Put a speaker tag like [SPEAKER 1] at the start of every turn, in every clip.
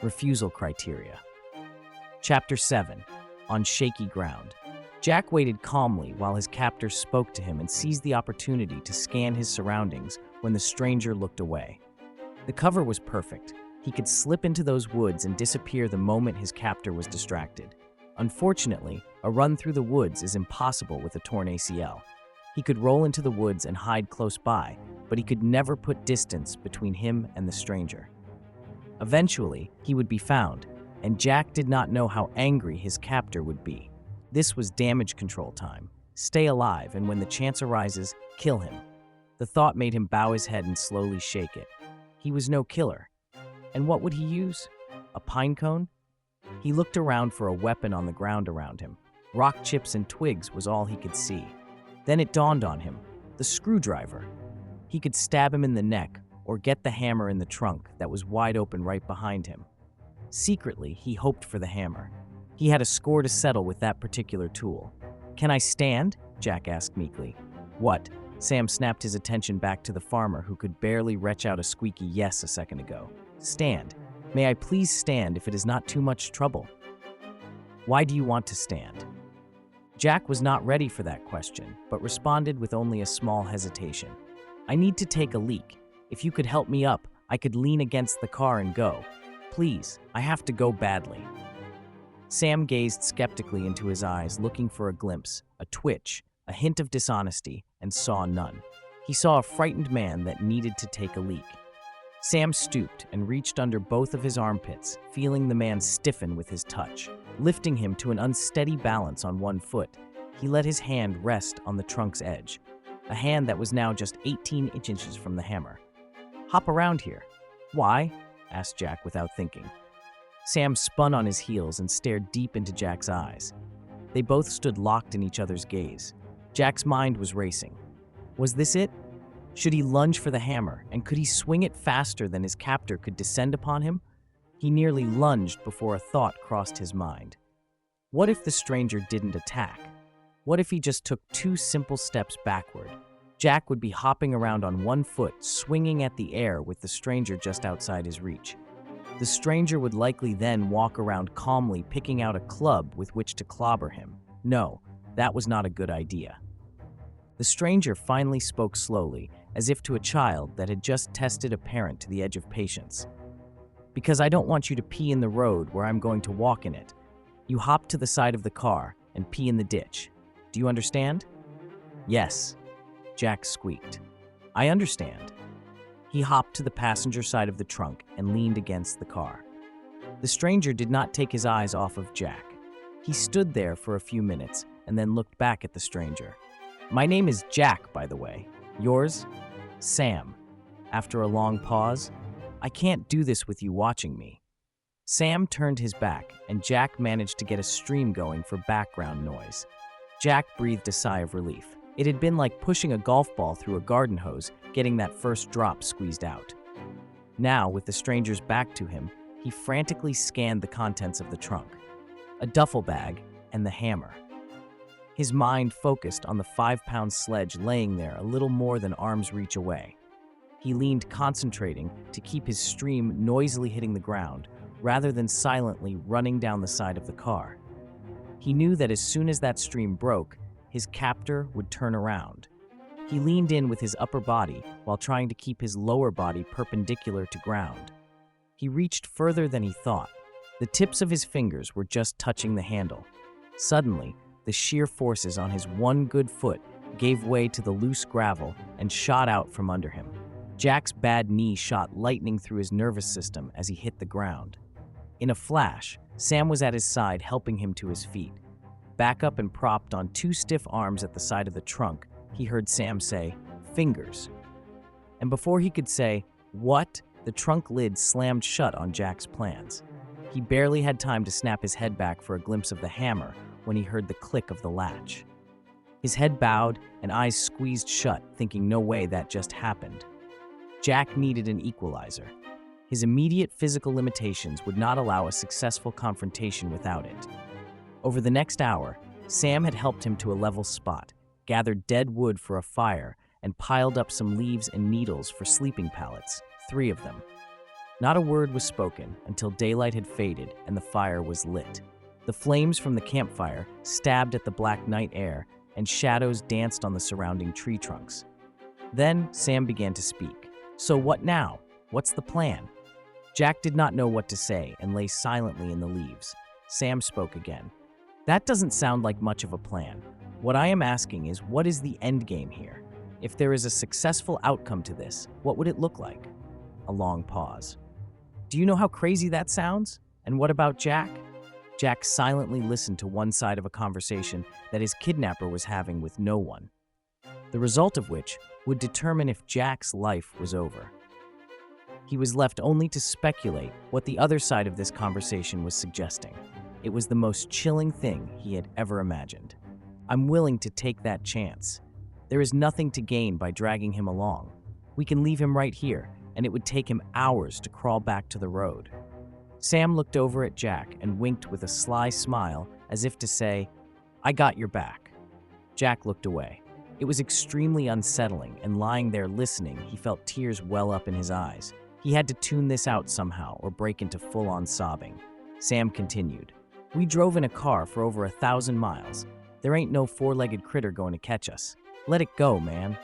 [SPEAKER 1] Refusal Criteria. Chapter 7. On Shaky Ground. Jack waited calmly while his captor spoke to him and seized the opportunity to scan his surroundings when the stranger looked away. The cover was perfect. He could slip into those woods and disappear the moment his captor was distracted. Unfortunately, a run through the woods is impossible with a torn ACL. He could roll into the woods and hide close by, but he could never put distance between him and the stranger. Eventually, he would be found, and Jack did not know how angry his captor would be. This was damage control time. Stay alive, and when the chance arises, kill him. The thought made him bow his head and slowly shake it. He was no killer. And what would he use? A pine cone? He looked around for a weapon on the ground around him. Rock chips and twigs was all he could see. Then it dawned on him, the screwdriver. He could stab him in the neck or get the hammer in the trunk that was wide open right behind him. Secretly, he hoped for the hammer. He had a score to settle with that particular tool. "Can I stand?" Jack asked meekly. "What?" Sam snapped his attention back to the farmer who could barely retch out a squeaky yes a second ago. "Stand. May I please stand if it is not too much trouble?" "Why do you want to stand?" Jack was not ready for that question, but responded with only a small hesitation. "I need to take a leak. If you could help me up, I could lean against the car and go. Please, I have to go badly." Sam gazed skeptically into his eyes, looking for a glimpse, a twitch, a hint of dishonesty, and saw none. He saw a frightened man that needed to take a leak. Sam stooped and reached under both of his armpits, feeling the man stiffen with his touch. Lifting him to an unsteady balance on one foot, he let his hand rest on the trunk's edge, a hand that was now just 18 inches from the hammer. "Hop around here." "Why?" asked Jack without thinking. Sam spun on his heels and stared deep into Jack's eyes. They both stood locked in each other's gaze. Jack's mind was racing. Was this it? Should he lunge for the hammer, and could he swing it faster than his captor could descend upon him? He nearly lunged before a thought crossed his mind. What if the stranger didn't attack? What if he just took 2 simple steps backward? Jack would be hopping around on one foot, swinging at the air with the stranger just outside his reach. The stranger would likely then walk around calmly, picking out a club with which to clobber him. No, that was not a good idea. The stranger finally spoke slowly, as if to a child that had just tested a parent to the edge of patience. "Because I don't want you to pee in the road where I'm going to walk in it. You hop to the side of the car and pee in the ditch. Do you understand?" "Yes," Jack squeaked. "I understand." He hopped to the passenger side of the trunk and leaned against the car. The stranger did not take his eyes off of Jack. He stood there for a few minutes and then looked back at the stranger. "My name is Jack, by the way. Yours?" "Sam." After a long pause, "I can't do this with you watching me." Sam turned his back, and Jack managed to get a stream going for background noise. Jack breathed a sigh of relief. It had been like pushing a golf ball through a garden hose, getting that first drop squeezed out. Now, with the stranger's back to him, he frantically scanned the contents of the trunk, a duffel bag, and the hammer. His mind focused on the 5-pound sledge laying there a little more than arm's reach away. He leaned, concentrating to keep his stream noisily hitting the ground, rather than silently running down the side of the car. He knew that as soon as that stream broke, his captor would turn around. He leaned in with his upper body while trying to keep his lower body perpendicular to ground. He reached further than he thought. The tips of his fingers were just touching the handle. Suddenly, the sheer forces on his one good foot gave way to the loose gravel and shot out from under him. Jack's bad knee shot lightning through his nervous system as he hit the ground. In a flash, Sam was at his side, helping him to his feet. Back up and propped on 2 stiff arms at the side of the trunk, he heard Sam say, "Fingers." And before he could say, "What?" the trunk lid slammed shut on Jack's plans. He barely had time to snap his head back for a glimpse of the hammer when he heard the click of the latch. His head bowed and eyes squeezed shut, thinking no way that just happened. Jack needed an equalizer. His immediate physical limitations would not allow a successful confrontation without it. Over the next hour, Sam had helped him to a level spot, gathered dead wood for a fire, and piled up some leaves and needles for sleeping pallets, 3 of them. Not a word was spoken until daylight had faded and the fire was lit. The flames from the campfire stabbed at the black night air, and shadows danced on the surrounding tree trunks. Then Sam began to speak. "So what now? What's the plan?" Jack did not know what to say and lay silently in the leaves. Sam spoke again. "That doesn't sound like much of a plan. What I am asking is, what is the end game here? If there is a successful outcome to this, what would it look like?" A long pause. "Do you know how crazy that sounds? And what about Jack?" Jack silently listened to one side of a conversation that his kidnapper was having with no one, the result of which would determine if Jack's life was over. He was left only to speculate what the other side of this conversation was suggesting. It was the most chilling thing he had ever imagined. "I'm willing to take that chance. There is nothing to gain by dragging him along. We can leave him right here, and it would take him hours to crawl back to the road." Sam looked over at Jack and winked with a sly smile as if to say, "I got your back." Jack looked away. It was extremely unsettling, and lying there listening, he felt tears well up in his eyes. He had to tune this out somehow or break into full-on sobbing. Sam continued, "We drove in a car for over 1,000 miles. There ain't no four-legged critter going to catch us. Let it go, man."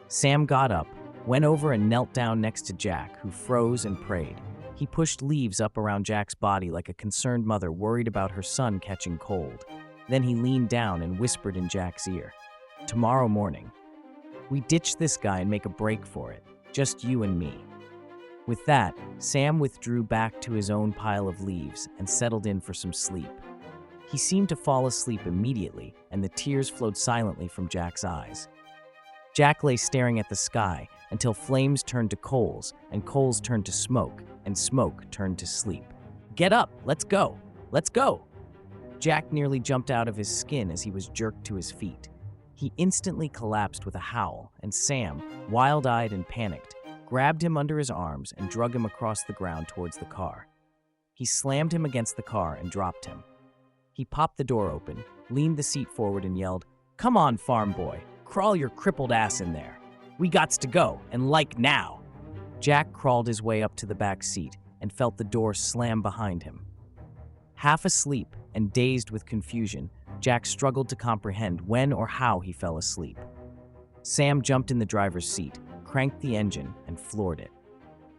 [SPEAKER 1] Sam got up, went over and knelt down next to Jack, who froze and prayed. He pushed leaves up around Jack's body like a concerned mother worried about her son catching cold. Then he leaned down and whispered in Jack's ear, "Tomorrow morning, we ditch this guy and make a break for it. Just you and me." With that, Sam withdrew back to his own pile of leaves and settled in for some sleep. He seemed to fall asleep immediately, and the tears flowed silently from Jack's eyes. Jack lay staring at the sky until flames turned to coals, and coals turned to smoke, and smoke turned to sleep. "Get up! Let's go! Let's go!" Jack nearly jumped out of his skin as he was jerked to his feet. He instantly collapsed with a howl, and Sam, wild-eyed and panicked, grabbed him under his arms and dragged him across the ground towards the car. He slammed him against the car and dropped him. He popped the door open, leaned the seat forward and yelled, "Come on, farm boy, crawl your crippled ass in there. We gots to go, and like now." Jack crawled his way up to the back seat and felt the door slam behind him. Half asleep and dazed with confusion, Jack struggled to comprehend when or how he fell asleep. Sam jumped in the driver's seat, cranked the engine, and floored it.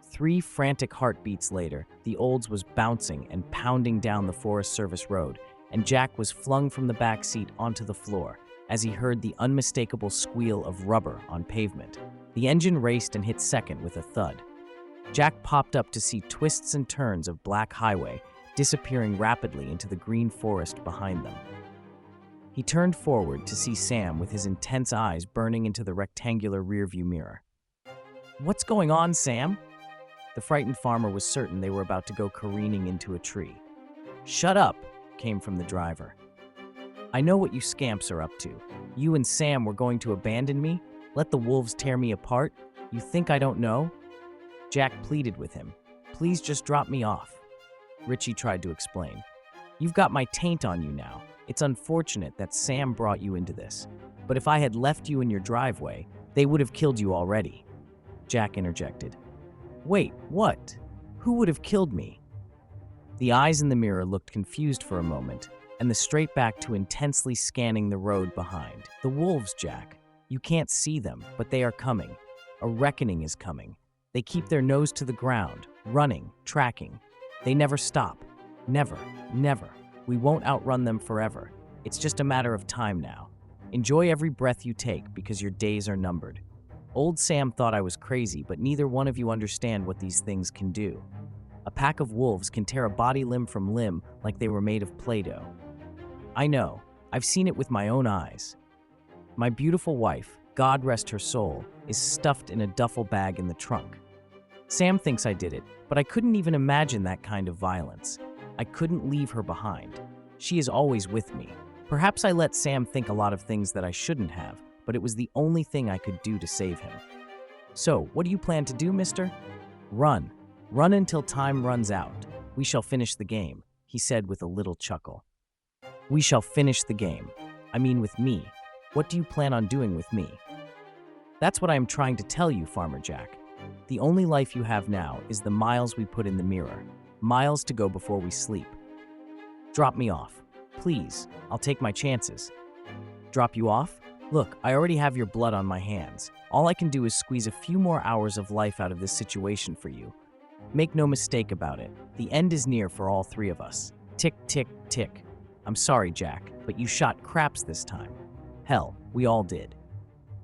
[SPEAKER 1] 3 frantic heartbeats later, the Olds was bouncing and pounding down the Forest Service road, and Jack was flung from the back seat onto the floor as he heard the unmistakable squeal of rubber on pavement. The engine raced and hit second with a thud. Jack popped up to see twists and turns of black highway disappearing rapidly into the green forest behind them. He turned forward to see Sam with his intense eyes burning into the rectangular rearview mirror. "What's going on, Sam?" The frightened farmer was certain they were about to go careening into a tree. "Shut up," came from the driver. "I know what you scamps are up to. You and Sam were going to abandon me? Let the wolves tear me apart? You think I don't know?" Jack pleaded with him. "Please just drop me off." Richey tried to explain. "You've got my taint on you now. It's unfortunate that Sam brought you into this. But if I had left you in your driveway, they would have killed you already." Jack interjected. "Wait, what? Who would have killed me?" The eyes in the mirror looked confused for a moment, and the straight back to intensely scanning the road behind. "The wolves, Jack. You can't see them, but they are coming. A reckoning is coming. They keep their nose to the ground, running, tracking. They never stop. Never, never. We won't outrun them forever. It's just a matter of time now. Enjoy every breath you take because your days are numbered." Old Sam thought I was crazy, but neither one of you understand what these things can do. A pack of wolves can tear a body limb from limb like they were made of Play-Doh. I know. I've seen it with my own eyes. My beautiful wife, God rest her soul, is stuffed in a duffel bag in the trunk. Sam thinks I did it, but I couldn't even imagine that kind of violence. I couldn't leave her behind. She is always with me. Perhaps I let Sam think a lot of things that I shouldn't have, but it was the only thing I could do to save him. "So, what do you plan to do, mister?" "Run. Run until time runs out. We shall finish the game," he said with a little chuckle. "We shall finish the game. I mean with me. What do you plan on doing with me?" "That's what I am trying to tell you, Farmer Jack. The only life you have now is the miles we put in the mirror, miles to go before we sleep. Drop me off. Please, I'll take my chances. Drop you off? Look, I already have your blood on my hands. All I can do is squeeze a few more hours of life out of this situation for you. Make no mistake about it, the end is near for all three of us. Tick, tick, tick. I'm sorry, Jack, but you shot craps this time. Hell, we all did.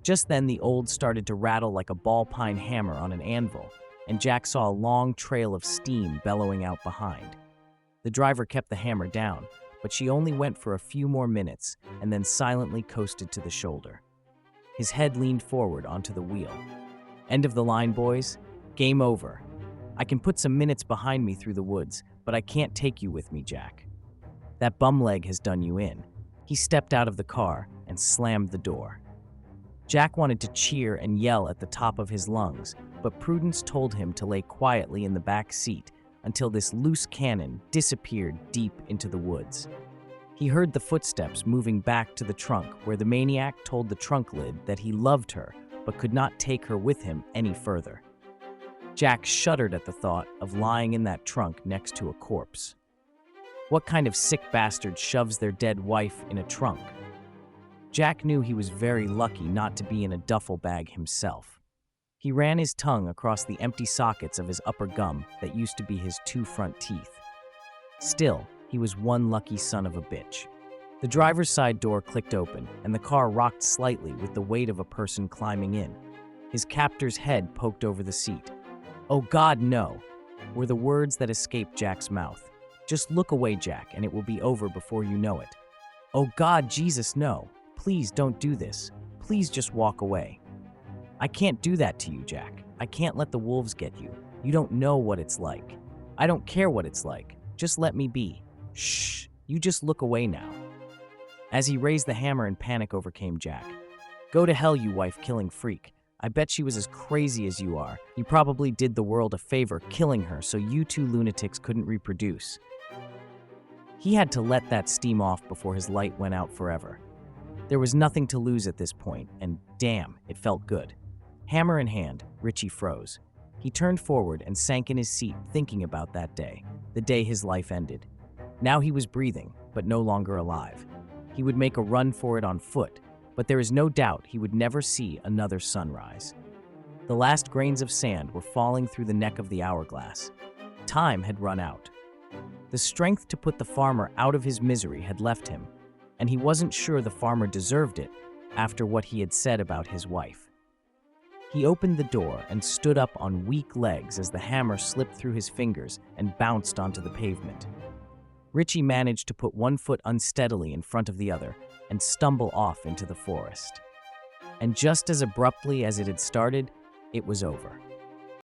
[SPEAKER 1] Just then, the old started to rattle like a ball-peen hammer on an anvil, and Jack saw a long trail of steam bellowing out behind. The driver kept the hammer down, but she only went for a few more minutes and then silently coasted to the shoulder. His head leaned forward onto the wheel. End of the line, boys. Game over. I can put some minutes behind me through the woods, but I can't take you with me, Jack. That bumleg has done you in. He stepped out of the car and slammed the door. Jack wanted to cheer and yell at the top of his lungs, but prudence told him to lay quietly in the back seat until this loose cannon disappeared deep into the woods. He heard the footsteps moving back to the trunk where the maniac told the trunk lid that he loved her but could not take her with him any further. Jack shuddered at the thought of lying in that trunk next to a corpse. What kind of sick bastard shoves their dead wife in a trunk? Jack knew he was very lucky not to be in a duffel bag himself. He ran his tongue across the empty sockets of his upper gum that used to be his two front teeth. Still, he was one lucky son of a bitch. The driver's side door clicked open, and the car rocked slightly with the weight of a person climbing in. His captor's head poked over the seat. "Oh God, no," were the words that escaped Jack's mouth. "Just look away, Jack, and it will be over before you know it." "Oh God, Jesus, no. Please don't do this. Please just walk away." "I can't do that to you, Jack. I can't let the wolves get you. You don't know what it's like." "I don't care what it's like. Just let me be." "Shh, you just look away now." As he raised the hammer in panic overcame Jack. "Go to hell, you wife-killing freak. I bet she was as crazy as you are. You probably did the world a favor killing her so you two lunatics couldn't reproduce." He had to let that steam off before his light went out forever. There was nothing to lose at this point, and damn, it felt good. Hammer in hand, Richey froze. He turned forward and sank in his seat thinking about that day, the day his life ended. Now he was breathing, but no longer alive. He would make a run for it on foot, but there is no doubt he would never see another sunrise. The last grains of sand were falling through the neck of the hourglass. Time had run out. The strength to put the farmer out of his misery had left him, and he wasn't sure the farmer deserved it after what he had said about his wife. He opened the door and stood up on weak legs as the hammer slipped through his fingers and bounced onto the pavement. Richey managed to put one foot unsteadily in front of the other and stumble off into the forest. And just as abruptly as it had started, it was over.